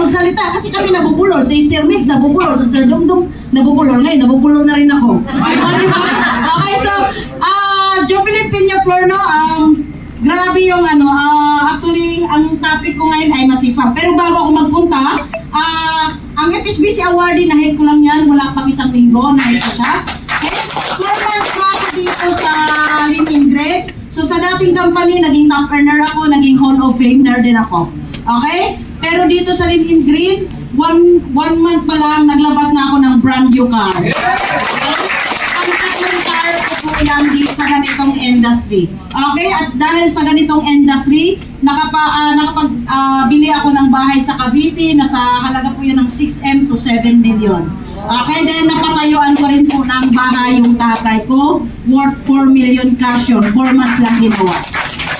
Magsalita kasi kami nabubulol. Si Sir Mix nabubulol, si Sir Dungdung nabubulol. Ngayon, nabubulol na rin ako. Okay, so, Jovelyn Peñaflor, no, grabe yung actually, ang topic ko ngayon ay masipag. Pero bago ako magpunta, ang FSBC awardee, na-hit ko lang yan, wala pang isang linggo, na-hit ko siya. Okay, 4 months na ako dito sa Lynn Ingrid. So, sa dating company, naging top earner ako, naging Hall of Famer din ako. Okay? Pero dito sa Lynn Ingrid, one month pa lang, naglabas na ako ng brand new car. Okay? Ang tatlong car ko po lang dito sa ganitong industry. Okay? At dahil sa ganitong industry, nakapagbili ako ng bahay sa Cavite, nasa halaga po yun ng 6M to 7 million. Okay? Then napatayuan ko rin po ng bahay yung tatay ko, worth 4 million cash yun. 4 months lang ginawa.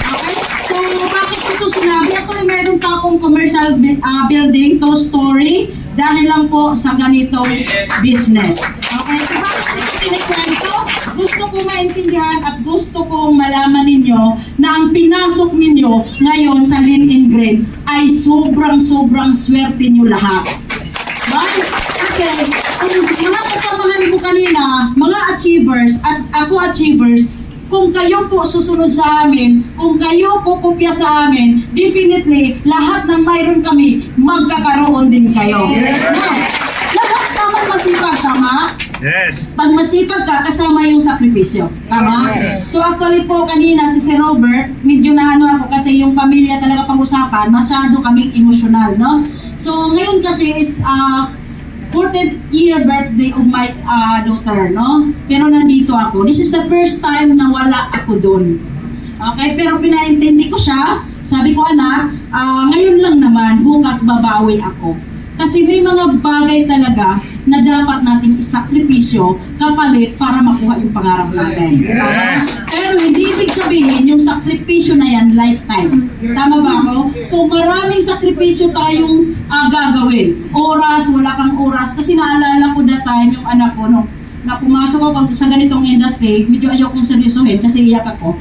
Okay? So, bakit ito sinabi? Actually, meron pa akong commercial building, two-story, dahil lang po sa ganitong business. Okay? So, bakit ito pinikwento? Gusto kong maintindihan at gusto kong malaman ninyo na ang pinasok ninyo ngayon sa Lynn Ingrid ay sobrang swerte nyo lahat. Right? Kasi, ang mga kasamahan ko kanina, mga achievers at ako achievers, kung kayo po susunod sa amin, kung kayo po kopya sa amin, definitely, lahat ng mayroon kami, magkakaroon din kayo. Now, lahat naman masipag, tama? Yes. Pag masipag ka, kasama yung sakripisyo. Tama? Yes. So actually po, kanina si Sir Robert, medyo na ako kasi yung pamilya talaga pag-usapan, masyado kaming emosyonal, no? So ngayon kasi is 40th year birthday of my daughter, no? Pero nandito ako. This is the first time na wala ako doon. Okay? Pero pinaintindi ko siya. Sabi ko, anak, ngayon lang naman, bukas babawi ako. Kasi may mga bagay talaga na dapat nating isakripisyo kapalit para makuha yung pangarap natin. Yes. Pero hindi ibig sabihin yung sakripisyo na yan lifetime. Tama ba ako? So maraming sakripisyo tayong gagawin. Oras, wala kang oras. Kasi naalala ko that time yung anak ko, no, na pumasok ako sa ganitong industry, medyo ayokong seryosohin kasi iyak ako.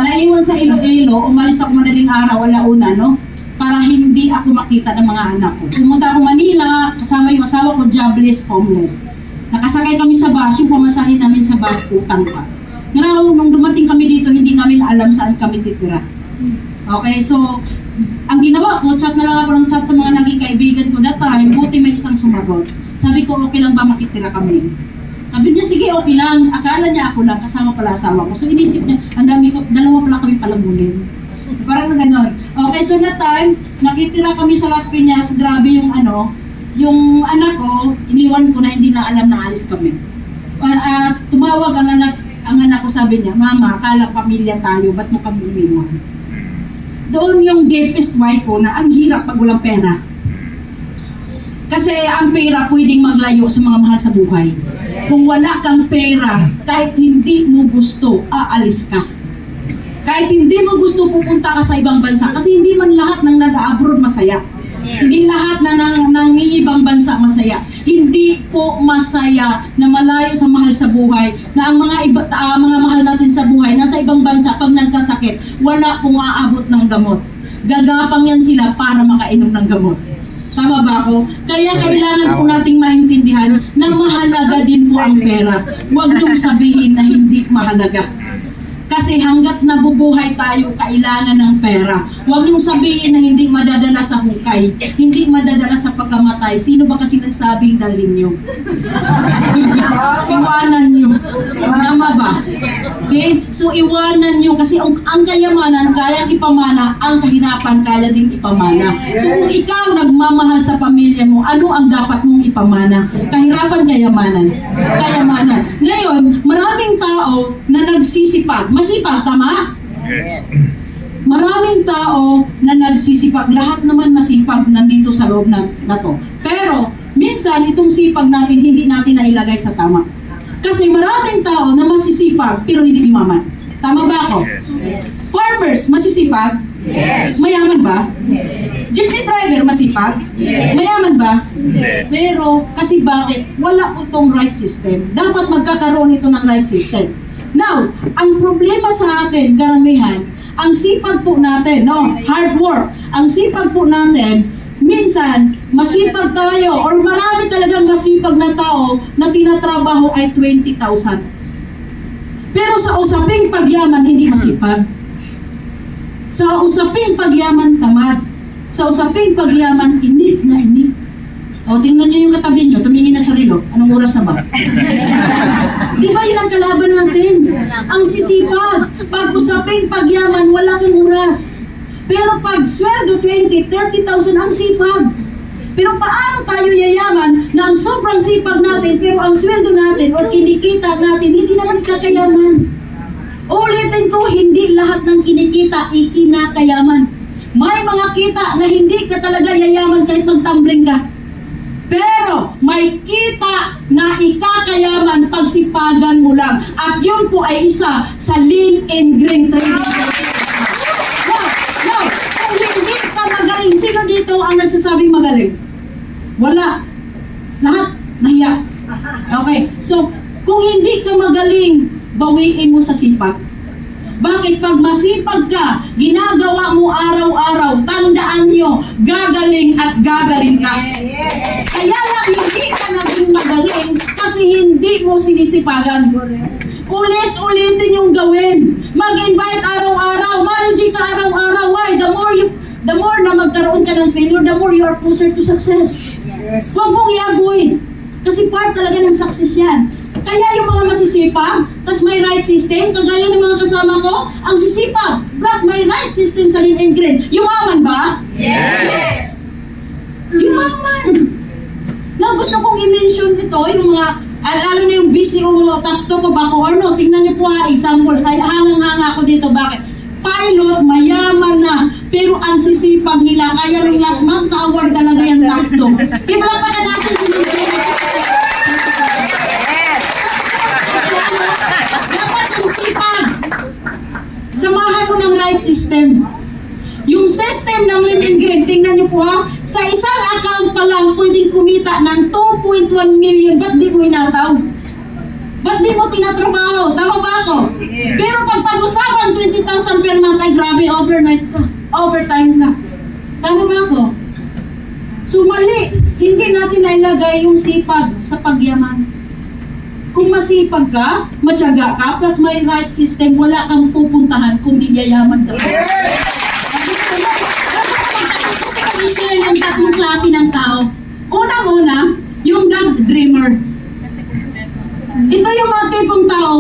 Naiwan sa Iloilo, umalis ako madaling araw, alauna, no? Para hindi ako makita ng mga anak ko. Pumunta ako Manila, kasama yung asawa ko, jobless, homeless. Nakasakay kami sa bus, yung pamasahin namin sa bus, utang pa. Ngayon, nung dumating kami dito, hindi namin alam saan kami titira. Okay, so, ang ginawa ko, chat na lang ako ng chat sa mga naging kaibigan ko that time, buti may isang sumagot. Sabi ko, okay lang ba makitira kami? Sabi niya, sige, okay lang. Akala niya ako lang, kasama pala asawa ko. So, inisip niya, ang dami ko, dalawa pala kami palamunin. Parang na gano'n. Okay, so that time, nakitira kami sa Las Piñas, grabe yung yung anak ko, iniwan ko na hindi na alam na alis kami. Tumawag ang anak ko, sabi niya, Mama, akala pamilya tayo, ba't mo kami iniwan? Doon yung deepest why ko na ang hirap pag walang pera. Kasi ang pera pwedeng maglayo sa mga mahal sa buhay. Kung wala kang pera, kahit hindi mo gusto, aalis ka. Kahit hindi mo gusto pupunta ka sa ibang bansa, kasi hindi man lahat ng nag-abroad masaya. Hindi lahat na ng ibang bansa masaya. Hindi po masaya na malayo sa mahal sa buhay, na ang mga mahal natin sa buhay, nasa ibang bansa, pag nagkasakit, wala pong aabot ng gamot. Gagapang yan sila para makainom ng gamot. Tama ba ako? Kaya kailangan po nating maintindihan na mahalaga din po ang pera. Huwag niyong sabihin na hindi mahalaga. Kasi hanggat nabubuhay tayo, kailangan ng pera. Huwag niyong sabihin na hindi madadala sa hukay, hindi madadala sa pagkamatay. Sino ba kasi nagsabing dalhin niyo? Iwanan niyo. Tama ba? Okay? So iwanan niyo kasi ang kayamanan, kayang ipamana, ang kahirapan, kaya din ipamana. So kung ikaw nagmamahal sa pamilya mo, ano ang dapat mong ipamana? Kahirapan, kayamanan. Kayamanan. Ngayon, maraming tao na nagsisipag. Masipag, tama? Yes. Maraming tao na nagsisipag. Lahat naman masipag nandito sa loob na to. Pero, minsan, itong sipag natin, hindi natin nailagay sa tama. Kasi maraming tao na masisipag, pero hindi umaman. Tama ba ako? Yes. Farmers, masisipag? Yes. Mayaman ba? Yes. Jeepney driver, masipag? Yes. Mayaman ba? Yes. Pero, kasi bakit? Wala itong right system. Dapat magkakaroon ito ng right system. Now, ang problema sa atin, karamihan, ang sipag po natin, no? Hard work. Ang sipag po natin, minsan, masipag tayo or marami talagang masipag na tao na tinatrabaho ay 20,000. Pero sa usaping pagyaman, hindi masipag. Sa usaping pagyaman, tamad. Sa usaping pagyaman, inip na inip. O, tingnan nyo yung katabi nyo, tumingin na sa relo. Anong oras na ba? Di ba yun ang kalaban natin? Ang sisipag. Pag usaping pagyaman, wala kang oras. Pero pag sweldo 20, 30,000 ang sipag. Pero paano tayo yayaman na ang sobrang sipag natin pero ang sweldo natin o kinikita natin hindi naman kakayaman? Ulitin ko, hindi lahat ng kinikita ikinakayaman. May mga kita na hindi ka talaga yayaman kahit magtumbling ka. Pero may kita na ikakayaman pagsipagan mo lang. At yun po ay isa sa lean and green trading. Now, kung hindi ka magaling, sino dito ang nagsasabing magaling? Wala. Lahat nahiya. Okay, so kung hindi ka magaling, bawiin mo sa sipag. Bakit? Pag masipag ka, ginagawa mo araw-araw, tandaan nyo, gagaling at gagaling ka. Kaya lang hindi ka naging magaling kasi hindi mo sinisipagan. Ulit-ulitin yung gawin. Mag-invite araw-araw. Manage ka araw-araw. Why? The more na magkaroon ka ng failure, the more you are closer to success. Huwag mong i-avoid. Kasi part talaga ng success yan. Kaya yung mga masisipag, tas may right system, kagaya ng mga kasama ko, ang sisipag, plus may right system sa lean and green. Yumaman ba? Yes! Yumaman! Na gusto kong i-mention ito, yung mga, lalo na yung busy o takto ko ba ko or no, tingnan niyo po example, ay hangang-hanga ako dito, bakit? Pilot, mayaman na, pero ang sisipag nila, kaya nung last month, ka-award talaga yung takto. Kipalapakan natin yung dapat yung sipag. Samahan mo ng right system. Yung system ng lean and green, tingnan niyo po ha, sa isang account pa lang, pwedeng kumita ng 2.1 million, ba't di mo inataw? Ba't di mo tinatrabaho? Tama ba ako? Pero pag pag-usapan 20,000 per month, ay grabe, overnight ka. Overtime ka. Tama ba ako? So mali, hindi natin nailagay yung sipag sa pagyaman. Kung masipag ka, matyaga ka, plus may right system, wala kang pupuntahan kundi yayaman ka. Ang tatlong klase ng tao. Unang-una, yung dreamer. Ito yung mga tipong tao,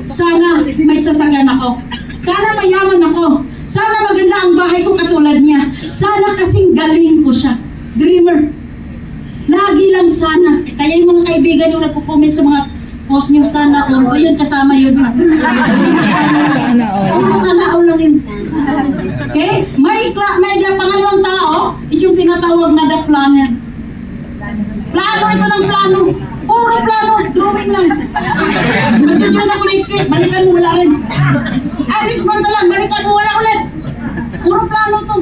sana may sasakyan ako. Sana mayaman ako. Sana maganda ang bahay ko katulad niya. Sana kasing galing ko siya. Dreamer. Lagi lang sana. Kaya yung mga kaibigan yung nagko-comment sa mga post niyo, sana all. O yun, kasama yun sa... Sana all. Sana all lang yun. Okay? May pangalawang tao is yung tinatawag na the planner. Plano ito ng plano. Puro plano, drawing lang. Nag-join ako next week, balikan mo, wala rin. Next month na lang, balikan mo, wala ulit. Puro plano to.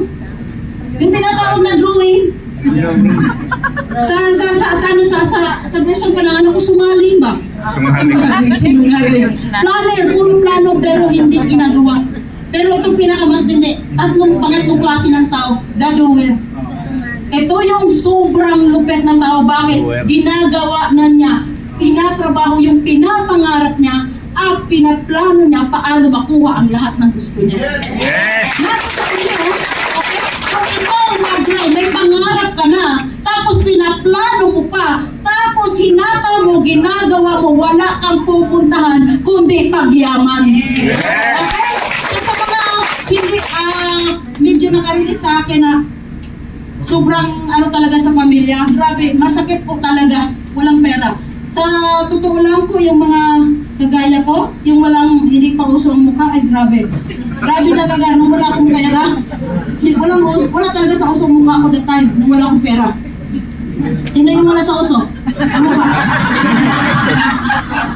Yung tinatawag na drawing, sa version pa lang, ano ko, sumaling ba? Sumaling. Planner, puro plano, pero hindi ginagawa. Pero itong pinakamatindi, pangatlong klase ng tao, the doer. Ito yung sobrang lupet ng tao. Bakit? Ginagawa na niya, tinatrabaho yung pinapangarap niya, at pinaplano niya paano makuha ang lahat ng gusto niya. Yes! Nasa sa inyo, okay? Kung ikaw may pangarap ka na, tapos pinaplano mo pa, tapos hinata mo, ginagawa mo, wala kang pupuntahan, kundi pagyaman. Okay? So sa mga hindi, medyo nakarelate sa akin na sobrang talaga sa pamilya, grabe, masakit po talaga, walang pera. Sa totoo lang po, yung mga kagaya ko, yung hindi pa uso ang mukha, ay grabe. Grabe talaga, nung wala akong pera, wala talaga sa uso ang mukha ko that time, nung wala akong pera. Sino yung wala sa uso? Ang mukha.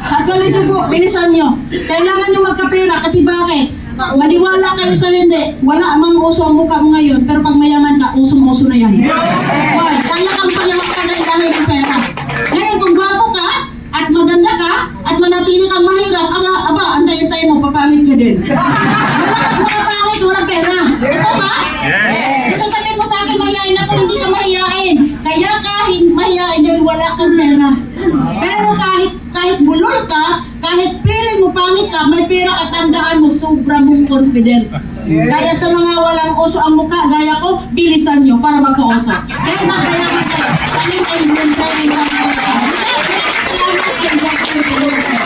At galit nyo po, bilisan nyo. Kailangan nyo magkapera kasi bakit? Maniwala kayo sa hindi. Wala mang uso ang mukha mo ngayon, pero pag mayaman ka, usong-uso na yan. Why? Kaya kang payaman ka dahil ng pera. Ngayon, kung gwapo ka, at maganda ka, at manatili kang mahirap, aba, antay-antay mo, papangit ka din. Wala mas mga wala kang pera. Pero kahit bulol ka, kahit feeling mo pangit ka, may pera at tandaan mo, sobra mong confident. Kaya sa mga walang uso ang mukha, gaya ko, bilisan nyo para magka-uso. Kaya